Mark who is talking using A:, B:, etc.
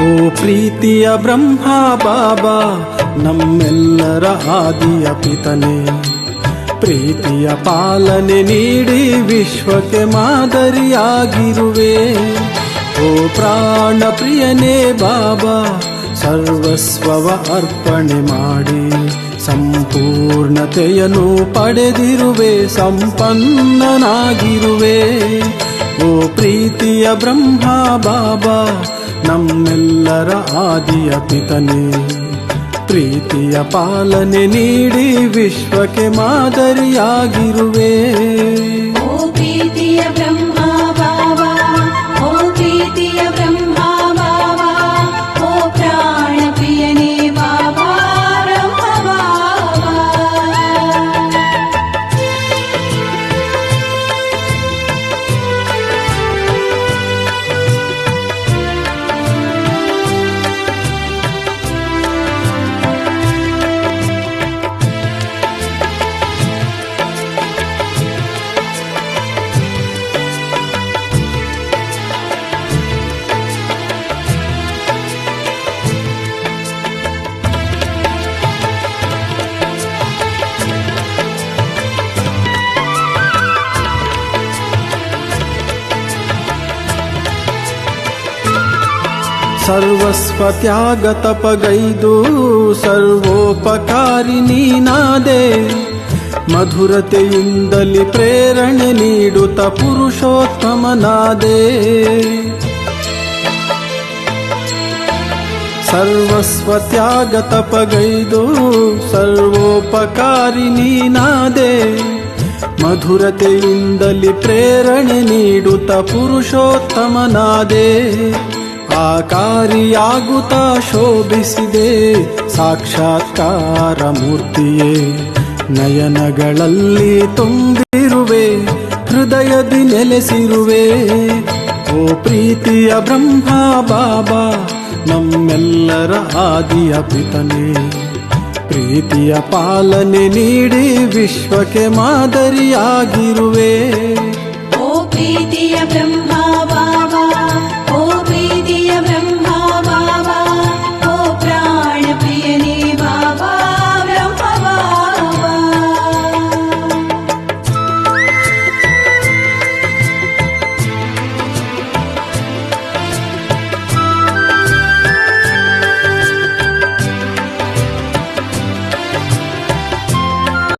A: ಓ ಪ್ರೀತಿಯ ಬ್ರಹ್ಮ ಬಾಬಾ, ನಮ್ಮೆಲ್ಲರ ಆದಿಯ ಪಿತನೆ, ಪ್ರೀತಿಯ ಪಾಲನೆ ನೀಡಿ ವಿಶ್ವಕ್ಕೆ ಮಾದರಿಯಾಗಿರುವೆ. ಓ ಪ್ರಾಣ ಪ್ರಿಯನೇ ಬಾಬಾ, ಸರ್ವಸ್ವವ ಅರ್ಪಣೆ ಮಾಡಿ ಸಂಪೂರ್ಣತೆಯನ್ನು ಪಡೆದಿರುವೆ, ಸಂಪನ್ನನಾಗಿರುವೆ. ಓ ಪ್ರೀತಿಯ ಬ್ರಹ್ಮ ಬಾಬಾ, ನಮ್ಮೆಲ್ಲರ ಆದಿಯ ಪಿತನೆ, ಪ್ರೀತಿಯ ಪಾಲನೆ ನೀಡಿ ವಿಶ್ವಕ್ಕೆ ಮಾದರಿಯಾಗಿರುವೆ.
B: ಓ ಪ್ರೀತಿಯ ಬ್ರಹ್ಮ ಬಾಬಾ, ಓ ಪ್ರೀತಿಯ ಬ್ರಹ್ಮ ಬಾಬಾ, ಓ ಪ್ರಾಣ ಪ್ರಿಯನೇ ಬಾಬಾ, ಬ್ರಹ್ಮ ಬಾಬಾ.
A: ಸರ್ವಸ್ವ ತ್ಯಾಗ ತಪಗೈದು ಸರ್ವೋಪಕಾರಿ ನೀನಾದೆ, ಮಧುರತೆಯಿಂದಲಿ ಪ್ರೇರಣೆ ನೀಡುತ್ತ ಪುರುಷೋತ್ತಮನಾದೆ. ಸರ್ವಸ್ವ ತ್ಯಾಗ ತಪಗೈದು ಸರ್ವೋಪಕಾರಿ ನೀನಾದೆ, ಮಧುರತೆಯಿಂದಲಿ ಪ್ರೇರಣೆ ನೀಡುತ್ತ ಪುರುಷೋತ್ತಮನಾದೆ. ಆಕಾರಿಯಾಗುತ್ತ ಶೋಭಿಸಿದೆ ಸಾಕ್ಷಾತ್ಕಾರ ಮೂರ್ತಿಯೇ, ನಯನಗಳಲ್ಲಿ ತುಂಬಿರುವೆ, ಹೃದಯದಿ ನೆಲೆಸಿರುವೆ. ಓ ಪ್ರೀತಿಯ ಬ್ರಹ್ಮ ಬಾಬಾ, ನಮ್ಮೆಲ್ಲರ ಆದಿಯ ಪಿತನೆ, ಪ್ರೀತಿಯ ಪಾಲನೆ ನೀಡಿ ವಿಶ್ವಕ್ಕೆ ಮಾದರಿಯಾಗಿರುವೆ.